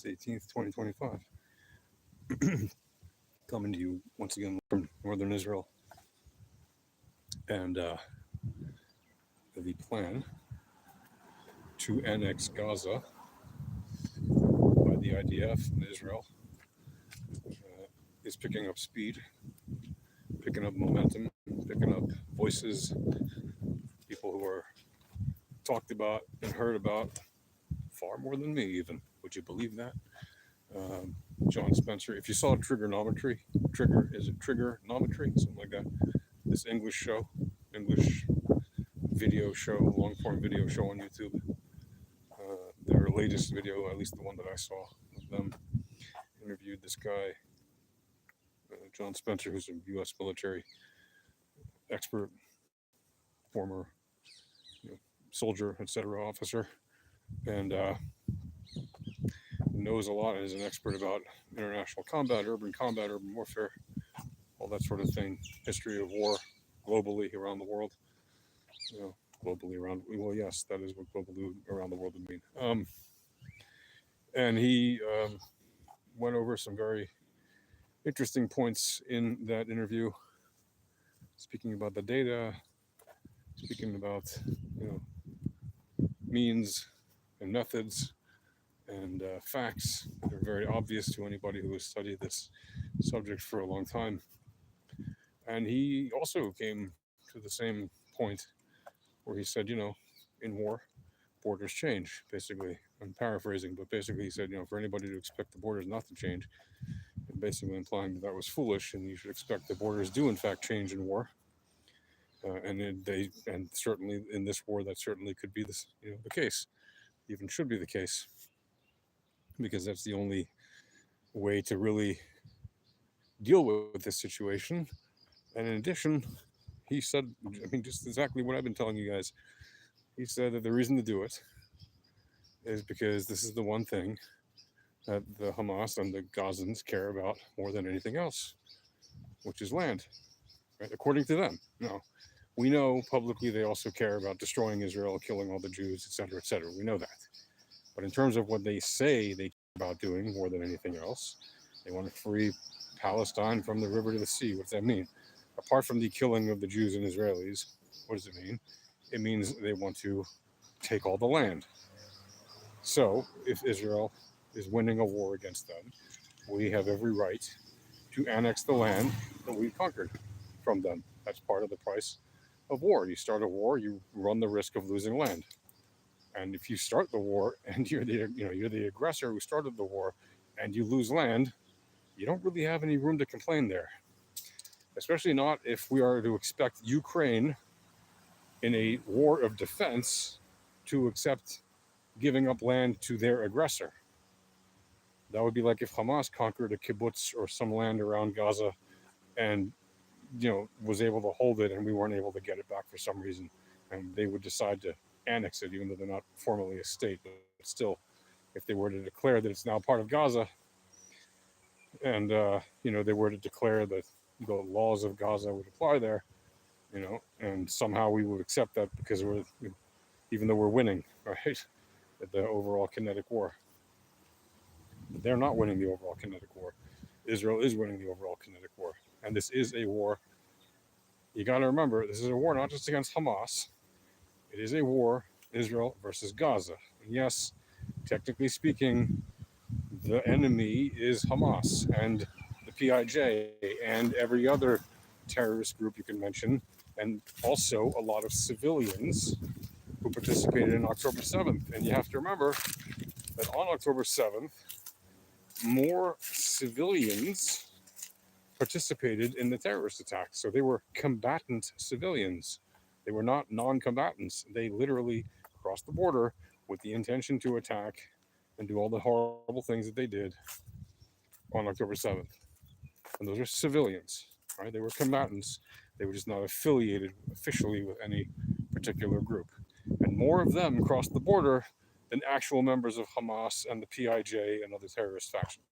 March 18th, 2025. Coming to you once again from northern Israel. And the plan to annex Gaza by the IDF in Israel is picking up speed, picking up momentum, picking up voices, people who are talked about and heard about far more than me even. Would you believe that? John Spencer, if you saw Trigonometry, Trigonometry, something like that, this English video show, long form video show on YouTube, their latest video, at least the one that I saw of them, interviewed this guy, John Spencer, who's a U.S. military expert, former soldier, etc., officer, and knows a lot and is an expert about international combat, urban warfare, all that sort of thing, history of war globally around the world. Globally around, well, yes, that is what globally around the world would mean. And he went over some very interesting points in that interview, speaking about the data, speaking about means and methods and facts that are very obvious to anybody who has studied this subject for a long time. And he also came to the same point where he said, in war, borders change, basically. I'm paraphrasing, but basically he said, for anybody to expect the borders not to change, and basically implying that was foolish, and you should expect the borders do in fact change in war. And certainly in this war, that certainly could be this, the case, even should be the case, because that's the only way to really deal with this situation. And in addition, he said, just exactly what I've been telling you guys. He said that the reason to do it is because this is the one thing that the Hamas and the Gazans care about more than anything else, which is land, right? According to them. Now, we know publicly they also care about destroying Israel, killing all the Jews, etc., etc. We know that. But in terms of what they say they care about doing more than anything else, they want to free Palestine from the river to the sea. What does that mean? Apart from the killing of the Jews and Israelis, what does it mean? It means they want to take all the land. So if Israel is winning a war against them, we have every right to annex the land that we conquered from them. That's part of the price of war. You start a war, you run the risk of losing land. And if you start the war and you're the aggressor who started the war and you lose land, you don't really have any room to complain there. Especially not if we are to expect Ukraine in a war of defense to accept giving up land to their aggressor. That would be like if Hamas conquered a kibbutz or some land around Gaza and was able to hold it and we weren't able to get it back for some reason, and they would decide to annex it, even though they're not formally a state. But still, if they were to declare that it's now part of Gaza, and they were to declare that the laws of Gaza would apply there, and somehow we would accept that because even though we're winning, right, at the overall kinetic war. They're not winning the overall kinetic war. Israel is winning the overall kinetic war. And this is a war. You got to remember, this is a war not just against Hamas. It is a war, Israel versus Gaza. And yes, technically speaking, the enemy is Hamas and the PIJ and every other terrorist group you can mention, and also a lot of civilians who participated in October 7th. And you have to remember that on October 7th, more civilians participated in the terrorist attack. So they were combatant civilians. They were not non-combatants. They literally crossed the border with the intention to attack and do all the horrible things that they did on October 7th. And those are civilians, right? They were combatants. They were just not affiliated officially with any particular group. And more of them crossed the border than actual members of Hamas and the PIJ and other terrorist factions.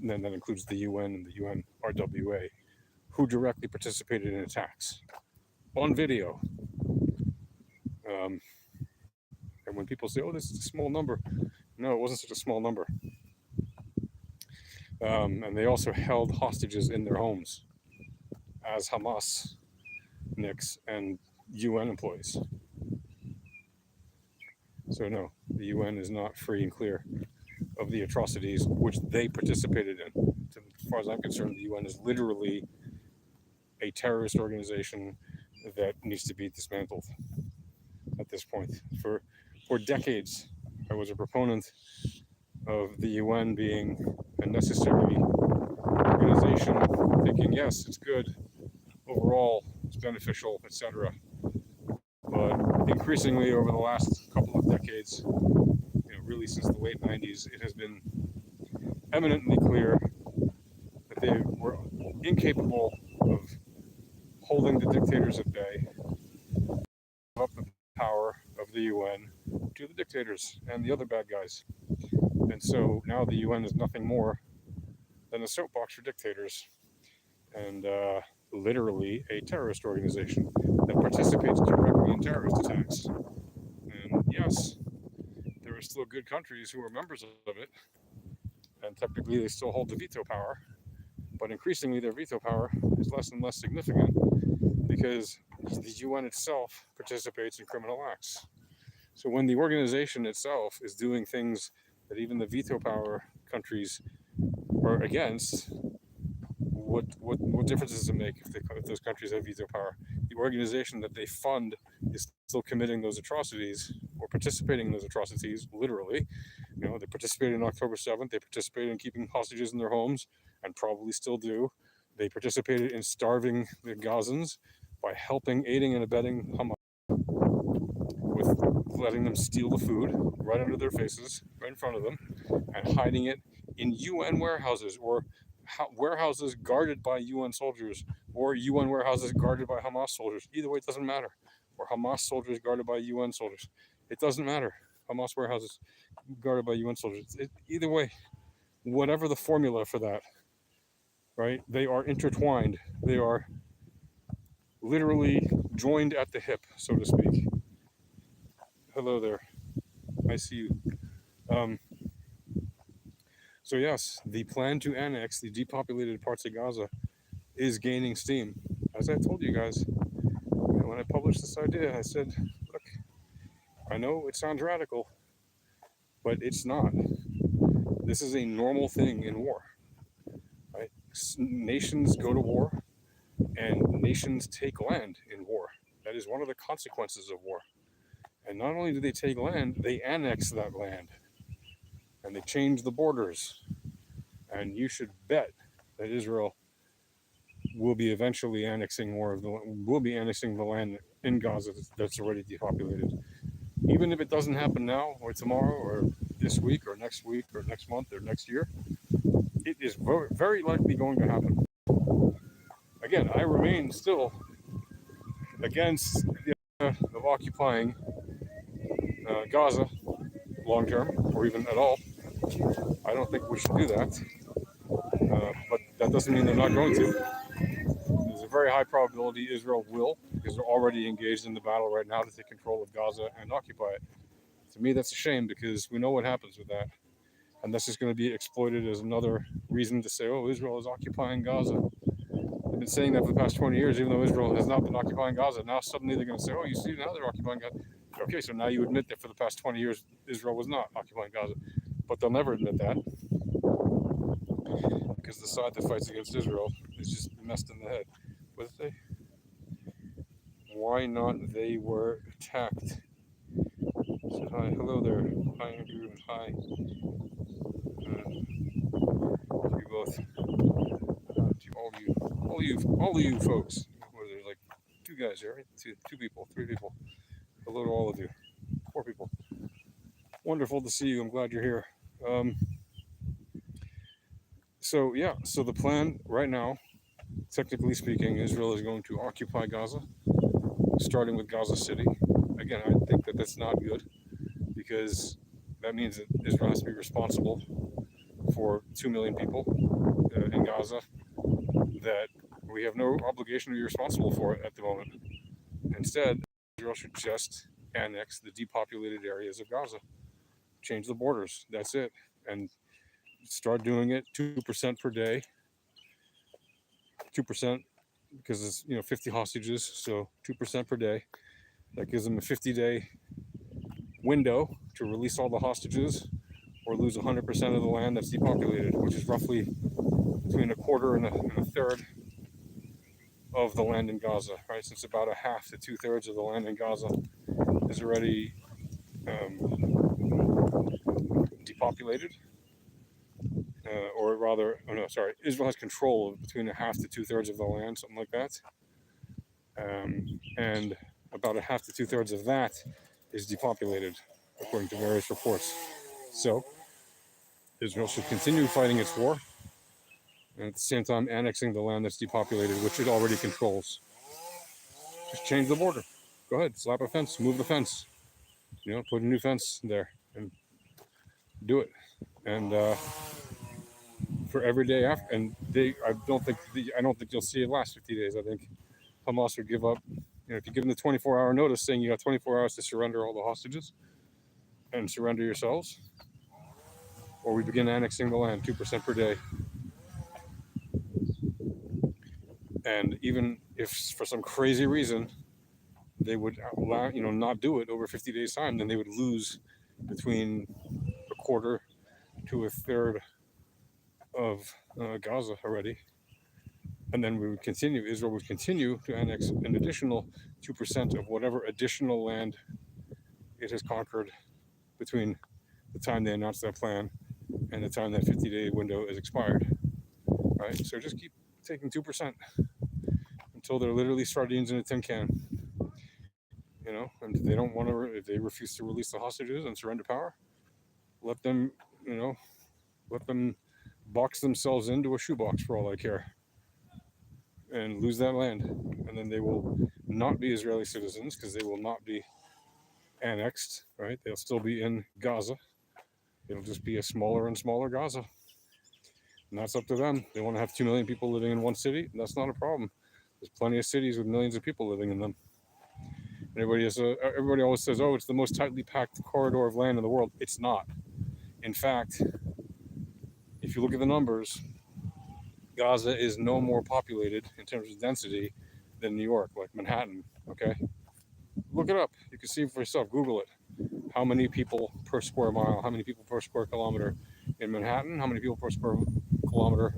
And then that includes the UN and the UNRWA, who directly participated in attacks on video. And when people say, oh, this is a small number, No, it wasn't such a small number. And they also held hostages in their homes as Hamas nicks and UN employees. So no, the UN is not free and clear of the atrocities which they participated in. As far as I'm concerned, the UN is literally a terrorist organization that needs to be dismantled at this point. For decades, I was a proponent of the UN being a necessary organization, thinking, yes, it's good, overall, it's beneficial, etc. But increasingly over the last couple of decades, really since the late 90s, it has been eminently clear that they were incapable of holding the dictators at bay, up the power of the UN to the dictators and the other bad guys. And so now the UN is nothing more than a soapbox for dictators and literally a terrorist organization that participates directly in terrorist attacks. And yes, there are still good countries who are members of it, and technically they still hold the veto power, but increasingly their veto power is less and less significant because the UN itself participates in criminal acts. So when the organization itself is doing things that even the veto power countries are against, what difference does it make if those countries have veto power? The organization that they fund is still committing those atrocities or participating in those atrocities, literally. They participated on October 7th. They participated in keeping hostages in their homes and probably still do. They participated in starving the Gazans by aiding and abetting Hamas with letting them steal the food right under their faces, right in front of them, and hiding it in UN warehouses or warehouses guarded by UN soldiers or UN warehouses guarded by Hamas soldiers. Either way, it doesn't matter. Or Hamas soldiers guarded by UN soldiers. It doesn't matter. Hamas warehouses guarded by UN soldiers. Either way, whatever the formula for that, right? They are intertwined. They are literally joined at the hip, so to speak. Hello there. I see you. Um, so yes, the plan to annex the depopulated parts of Gaza is gaining steam. As I told you guys, when I published this idea, I said, look, I know it sounds radical, but it's not. This is a normal thing in war. Right? Nations go to war, and nations take land in war. That is one of the consequences of war. And not only do they take land, they annex that land, and they change the borders. And you should bet that Israel will be eventually annexing the land in Gaza that's already depopulated. Even if it doesn't happen now or tomorrow or this week or next month or next year, it is very likely going to happen. Again, I remain still against the idea of occupying Gaza long term or even at all. I don't think we should do that. But that doesn't mean they're not going to. There's a very high probability Israel will, because they're already engaged in the battle right now to take control of Gaza and occupy it. To me, that's a shame because we know what happens with that. And that's just going to be exploited as another reason to say, oh, Israel is occupying Gaza. They've been saying that for the past 20 years, even though Israel has not been occupying Gaza. Now suddenly they're going to say, oh, you see, now they're occupying Gaza. Okay, so now you admit that for the past 20 years, Israel was not occupying Gaza. But they'll never admit that because the side that fights against Israel is just messed in the head. What did they? Why not? They were attacked. Said hi, hello there. Hi, Andrew, and hi. You both. To all of you folks. There's like two guys here, right? Two people, three people. Hello to all of you. 4 people. Wonderful to see you. I'm glad you're here. So the plan right now, technically speaking, Israel is going to occupy Gaza, starting with Gaza City. Again, I think that that's not good because that means that Israel has to be responsible for 2 million people in Gaza that we have no obligation to be responsible for at the moment. Instead, Israel should just annex the depopulated areas of Gaza. change the borders. That's it. And start doing it 2% per day. 2% because it's 50 hostages, so 2% per day. That gives them a 50-day window to release all the hostages or lose 100% of the land that's depopulated, which is roughly between a quarter and a third of the land in Gaza, right? Since about a half to 2/3 of the land in Gaza is already depopulated, or rather, oh no, sorry, Israel has control of between a half to 2/3 of the land, something like that, and about a half to 2/3 of that is depopulated, according to various reports. So Israel should continue fighting its war, and at the same time annexing the land that's depopulated, which it already controls. Just change the border. Go ahead, slap a fence, move the fence. Put a new fence there and do it. And for every day after, and I don't think you'll see it last 50 days. I think Hamas would give up. If you give them the 24-hour notice saying you got 24 hours to surrender all the hostages and surrender yourselves, or we begin annexing the land 2% per day. And even if for some crazy reason they would allow, not do it over 50 days time, then they would lose between a quarter to a third of Gaza already. And then Israel would continue to annex an additional 2% of whatever additional land it has conquered between the time they announced that plan and the time that 50-day window is expired. Right? So just keep taking 2% until they're literally sardines in a tin can. And if they don't want to, if they refuse to release the hostages and surrender power, let them, let them box themselves into a shoebox for all I care and lose that land. And then they will not be Israeli citizens because they will not be annexed, right? They'll still be in Gaza. It'll just be a smaller and smaller Gaza. And that's up to them. They want to have 2 million people living in one city. That's not a problem. There's plenty of cities with millions of people living in them. Everybody always says, oh, it's the most tightly packed corridor of land in the world. It's not. In fact, if you look at the numbers, Gaza is no more populated in terms of density than New York, like Manhattan, okay? Look it up. You can see for yourself. Google it. How many people per square mile, how many people per square kilometer in Manhattan, how many people per square kilometer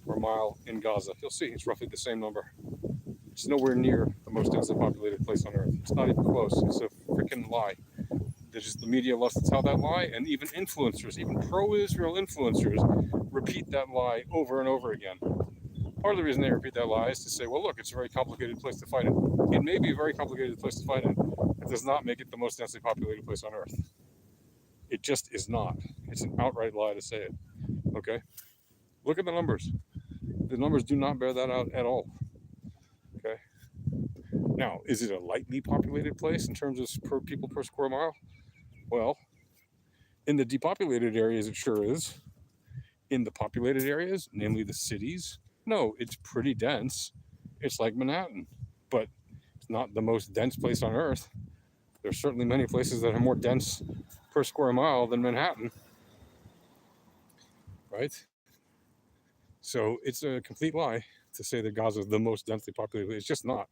or mile in Gaza. You'll see it's roughly the same number. It's nowhere near the most densely populated place on earth. It's not even close. It's a freaking lie. The media loves to tell that lie, and even influencers, even pro-Israel influencers, repeat that lie over and over again. Part of the reason they repeat that lie is to say, well, look, it's a very complicated place to fight in. It may be a very complicated place to fight in. It does not make it the most densely populated place on earth. It just is not. It's an outright lie to say it. Okay? Look at the numbers. The numbers do not bear that out at all. Okay? Now, is it a lightly populated place in terms of people per square mile? Well, in the depopulated areas, it sure is. In the populated areas, namely the cities, no, it's pretty dense. It's like Manhattan, but it's not the most dense place on earth. There's certainly many places that are more dense per square mile than Manhattan, right? So it's a complete lie to say that Gaza is the most densely populated. It's just not.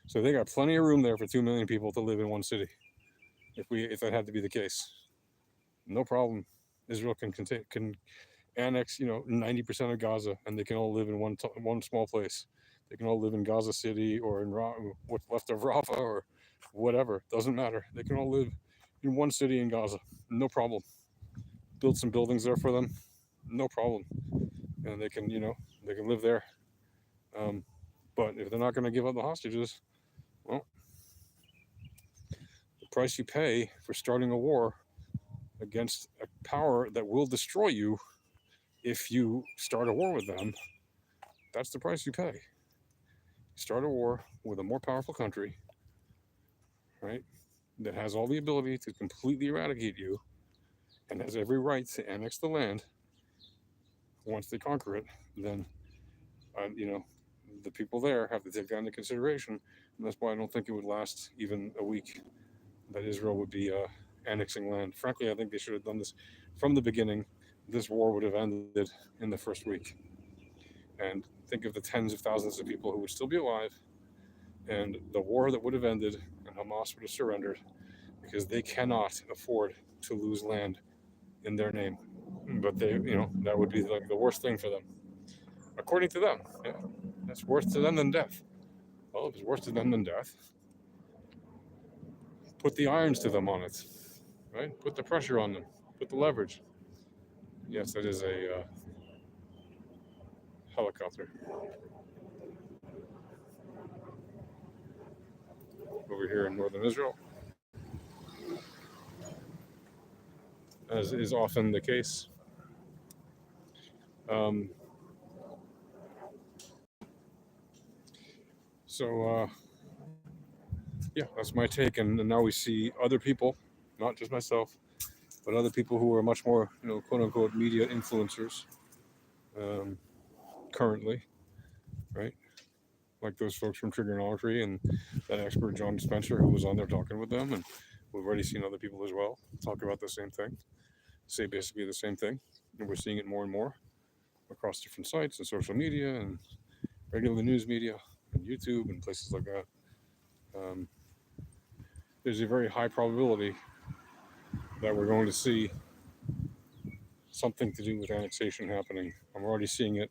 So they got plenty of room there for 2 million people to live in one city. If that had to be the case, no problem. Israel can annex 90% of Gaza, and they can all live in one small place. They can all live in Gaza City or in what's left of Rafah or whatever. Doesn't matter. They can all live in one city in Gaza. No problem. Build some buildings there for them. No problem. And they can live there. But if they're not going to give up the hostages, well, the price you pay for starting a war against a power that will destroy you if you start a war with them, that's the price you pay. Start a war with a more powerful country, right, that has all the ability to completely eradicate you and has every right to annex the land once they conquer it, then, the people there have to take that into consideration. And that's why I don't think it would last even a week that Israel would be annexing land. Frankly, I think they should have done this from the beginning. This war would have ended in the first week. And think of the tens of thousands of people who would still be alive, and the war that would have ended, and Hamas would have surrendered because they cannot afford to lose land in their name. But they, that would be like the worst thing for them, according to them. Yeah, that's worse to them than death. Well, if it's worse to them than death, put the irons to them on it, right? Put the pressure on them, put the leverage. Yes, that is a helicopter over here in northern Israel, as is often the case. Um, so, yeah, that's my take. And now we see other people, not just myself, but other people who are much more, quote unquote, media influencers um, currently, right? Like those folks from Trigonometry and that expert John Spencer who was on there talking with them. And we've already seen other people as well talk about the same thing, say basically the same thing. And we're seeing it more and more across different sites and social media and regular news media and YouTube and places like that. Um, there's a very high probability that we're going to see something to do with annexation happening. I'm already seeing it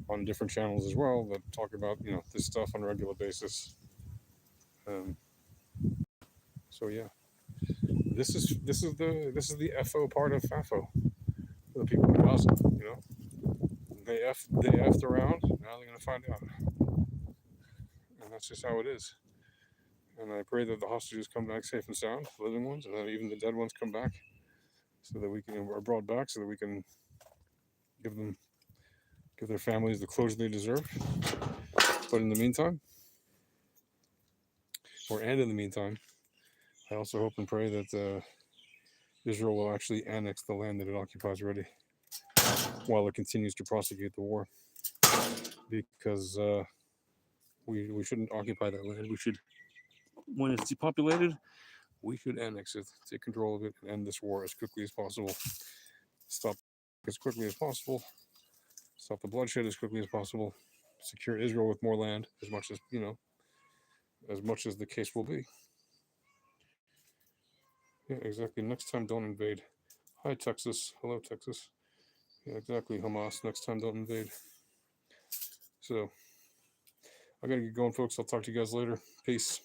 on different channels as well that talk about this stuff on a regular basis. Um, so yeah, this is the FO part of FAFO for the people in Gaza. They effed around. Now they're gonna find out, and that's just how it is. And I pray that the hostages come back safe and sound, the living ones, and that even the dead ones come back, so that we can are brought back, so that we can give their families the closure they deserve. But in the meantime, in the meantime, I also hope and pray that Israel will actually annex the land that it occupies already, while it continues to prosecute the war. Because we shouldn't occupy that land. We should, when it's depopulated, we should annex it, take control of it, and end this war as quickly as possible. Stop as quickly as possible. Stop the bloodshed as quickly as possible. Secure Israel with more land, as much as the case will be. Yeah, exactly. Next time, don't invade. Hi, Texas. Hello, Texas. Yeah, exactly. Hamas. Next time, don't invade. So, I gotta get going, folks. I'll talk to you guys later. Peace.